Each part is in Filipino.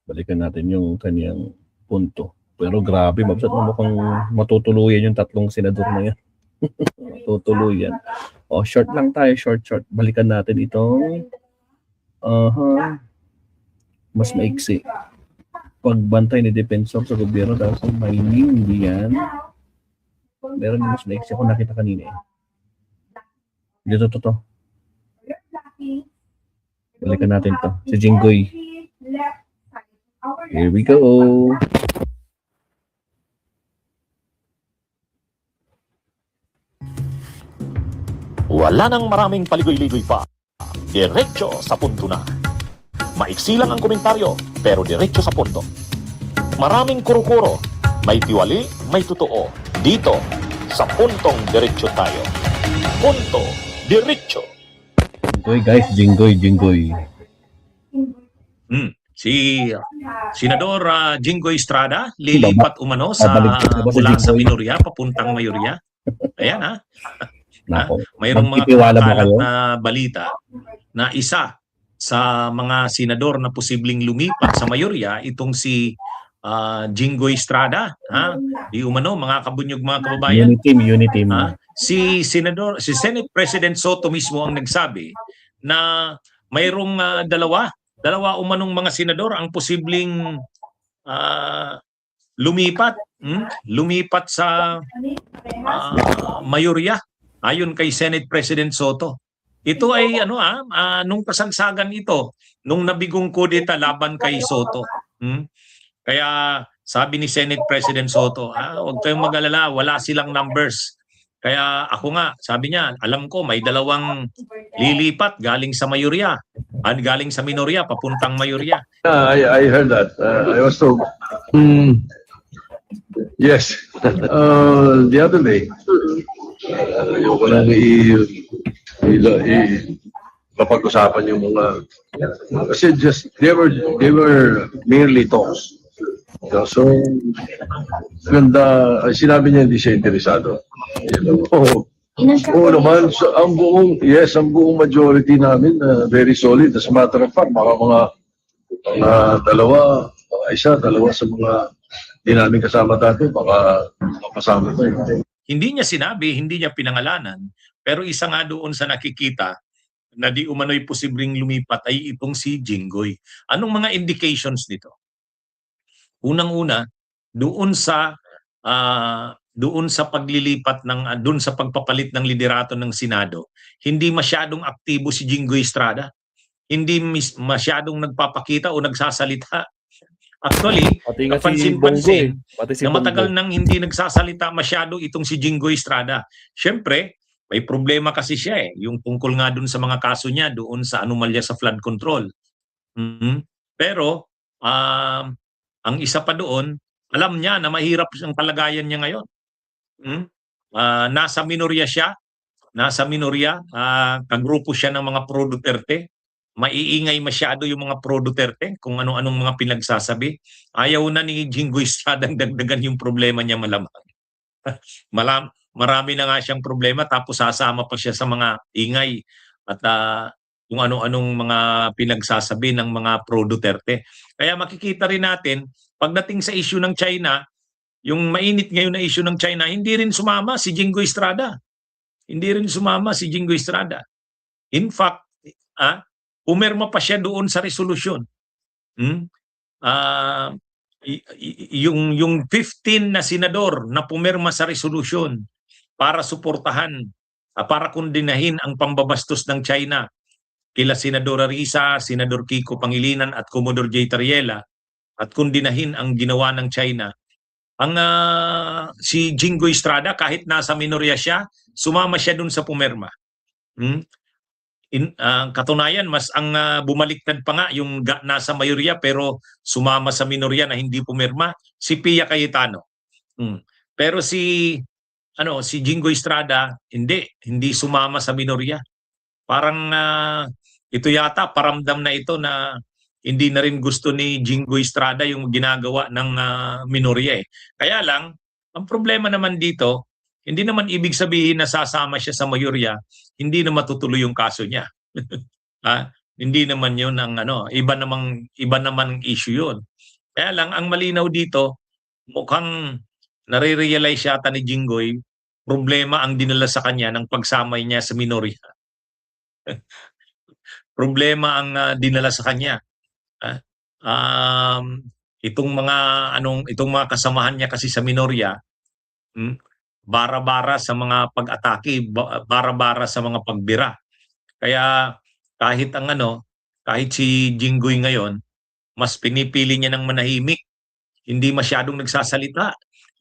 Balikan natin yung kaniyang punto. Pero grabe, mabsat mo mukhang matutuluyan yung tatlong senador na yan. Matutuluyan. O, short lang tayo, short. Balikan natin itong mas maiksi. Pagbantay ni Defensor sa gobyerno dahil sa mining, hindi yan. Meron yung mas maiksi ako nakita kanina eh. Dito to. Balikan natin to. Si Jinggoy. Here we go. Wala nang maraming paligoy-ligoy pa. Diretso sa punto na. Maiksi lang ang komentaryo, pero diretso sa punto. Maraming kuro-kuro, may tiwali, may totoo. Dito, sa puntong diretso tayo. Punto, diretso. Jinggoy guys, Jinggoy. Si Senador Jinggoy Estrada, lilipat umano mula sa minorya, papuntang mayorya. Ayan ha. Mayroong mga kakalat na balita na isa sa mga senador na posibleng lumipat sa mayorya, itong si Jinggoy Estrada. Di umano, mga kabunyog, mga kababayan. Unity. Si Senate President Soto mismo ang nagsabi na mayroong dalawa umanong mga senador ang posibleng lumipat sa mayorya. Ayon kay Senate President Soto. Ito ay nung kasagsagan ito, nung nabigong kudeta laban kay Soto. Kaya sabi ni Senate President Soto, huwag kayong mag-alala, wala silang numbers. Kaya ako nga, sabi niya, alam ko may dalawang lilipat galing sa mayorya, galing sa minorya, papuntang mayorya. I heard that. I was told. Yes. The other day, yung walang mapag-usapan yung mga, kasi just they were merely talks. So ganda, sinabi niya hindi siya interesado. Oo naman, so, ang buong majority namin very solid. As a matter of fact, mga dalawa sa mga hindi namin kasama dati, baka mapasama ko. Hindi niya sinabi, hindi niya pinangalanan, pero isa nga doon sa nakikita na di umano'y posibleng lumipat ay itong si Jinggoy. Anong mga indications nito? Unang-una, doon sa paglilipat doon sa pagpapalit ng liderato ng Senado, hindi masyadong aktibo si Jinggoy Estrada. Hindi masyadong nagpapakita o nagsasalita. Actually, kapansin-pansin na matagal nang hindi nagsasalita masyado itong si Jinggoy Estrada. Siyempre, may problema kasi siya yung tungkol nga doon sa mga kaso niya doon sa anomalya sa flood control. Pero, ang isa pa doon, alam niya na mahirap ang kalagayan niya ngayon. Nasa minorya, kagrupo siya ng mga pro-Duterte. Maiingay masyado yung mga pro-Duterte kung ano-anong mga pinagsasabi. Ayaw na ni Jinggoy Estrada dagdagan yung problema niya malamang. Marami na nga siyang problema tapos sasama pa siya sa mga ingay at kung ano-anong mga pinagsasabi ng mga pro-Duterte. Kaya makikita rin natin, pagdating sa issue ng China, yung mainit ngayon na issue ng China, hindi rin sumama si Jinggoy Estrada. In fact, pumirma pa siya doon sa resolusyon. Yung 15 na senador na pumirma sa resolusyon para suportahan, para kondinahin ang pambabastos ng China kila Senador Risa, Senador Kiko Pangilinan at Commodore J. Tariela at kondinahin ang ginawa ng China. Si Jinggoy Estrada, kahit nasa minorya siya, sumama siya doon sa pumirma. Katunayan, mas ang bumaliktad pa nga yung nasa mayorya pero sumama sa minorya na hindi pumirma, si Pia Cayetano. Pero si Jinggoy Estrada hindi sumama sa minorya. Parang ito yata paramdam na ito na hindi na rin gusto ni Jinggoy Estrada yung ginagawa ng minorya. Kaya lang, ang problema naman dito, hindi naman ibig sabihin na sasama siya sa mayorya, hindi na matutuloy yung kaso niya. Hindi naman 'yun ang ano, iba namang issue 'yun. Kaya lang ang malinaw dito, mukhang nare-realize yata ni Jinggoy, problema ang dinala sa kanya ng pagsamay niya sa minorya. Problema ang dinala sa kanya. Ah, itong mga kasamahan niya kasi sa minorya, bara-bara sa mga pag-atake, bara-bara sa mga pagbira. Kaya kahit kahit si Jinggoy ngayon, mas pinipili niya ng manahimik, hindi masyadong nagsasalita,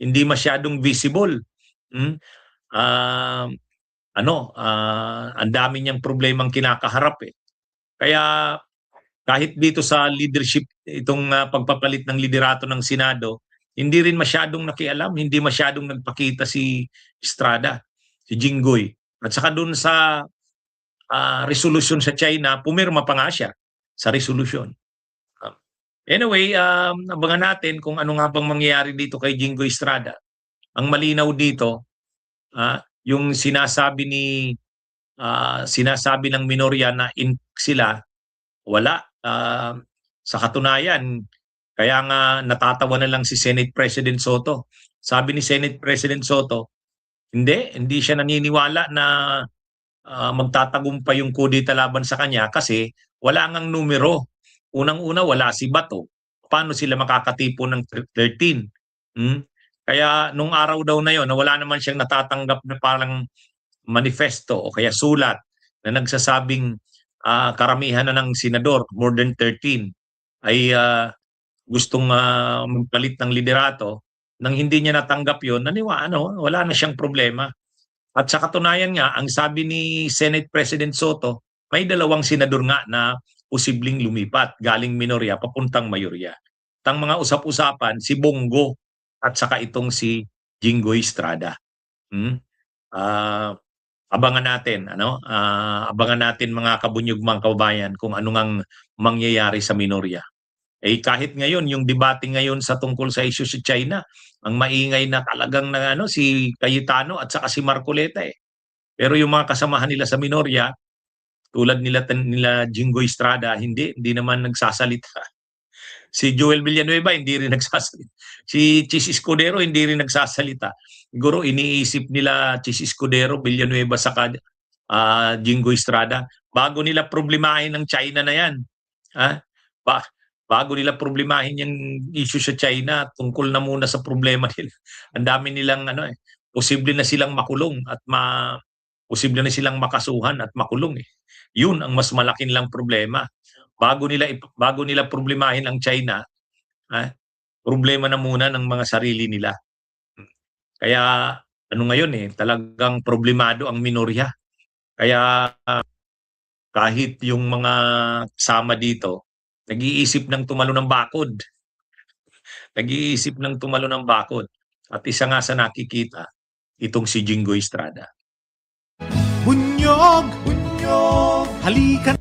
hindi masyadong visible. Hmm? Ah, ang dami niyang problemang kinakaharap eh. Kaya kahit dito sa leadership, itong pagpapalit ng liderato ng Senado, hindi rin masyadong nakialam, hindi masyadong nagpakita si Estrada, si Jinggoy. At saka dun sa resolution sa China, pumirma pa nga siya sa resolution. Anyway, abangan natin kung ano nga bang mangyayari dito kay Jinggoy Estrada. Ang malinaw dito, yung sinasabi ng minorya na sila, wala. Sa katunayan, kaya nga natatawa na lang si Senate President Soto. Sabi ni Senate President Soto, hindi siya naniniwala na magtatagumpay yung kudita laban sa kanya kasi wala ngang numero. Unang-una, wala si Bato. Paano sila makakatipo ng 13? Kaya nung araw daw na yon, na wala naman siyang natatanggap na parang manifesto o kaya sulat na nagsasabing karamihan na ng senador, more than 13, ay gustong magpalit ng liderato. Nang hindi niya natanggap yon, wala na siyang problema. At sa katunayan nga, ang sabi ni Senate President Soto, may 2 senador nga na posibleng lumipat galing minorya papuntang mayorya. Tang mga usap-usapan, si Bongo at saka itong si Jinggoy Estrada. Abangan natin mga kabunyugmang kababayan kung ano ngang mangyayari sa minorya. Kahit ngayon yung debate ngayon sa tungkol sa issue sa China, ang maingay na talagang si Cayetano at saka si Marcoleta eh. Pero yung mga kasamahan nila sa minorya, tulad nila Jinggoy Estrada, hindi naman nagsasalita. Si Joel Villanueva hindi rin nagsasalita. Si Chis Escudero hindi rin nagsasalita. Siguro iniisip nila Chis Escudero, Villanueva saka Jinggoy Estrada bago nila problemahin ng China na yan. Bago nila problemahin yung issue sa China, tungkol na muna sa problema nila. Ang dami nilang posible na silang makulong at posible na silang makasuhan at makulong eh. Yun ang mas malaking lang problema. Bago nila problemahin ang China, problema na muna ng mga sarili nila. Kaya ngayon talagang problemado ang minorya. Kaya kahit yung mga kasama dito, nag-iisip ng tumalo ng bakod. Nag-iisip ng tumalo ng bakod. At isa nga sa nakikita, itong si Jinggoy Estrada. Bunyog, halika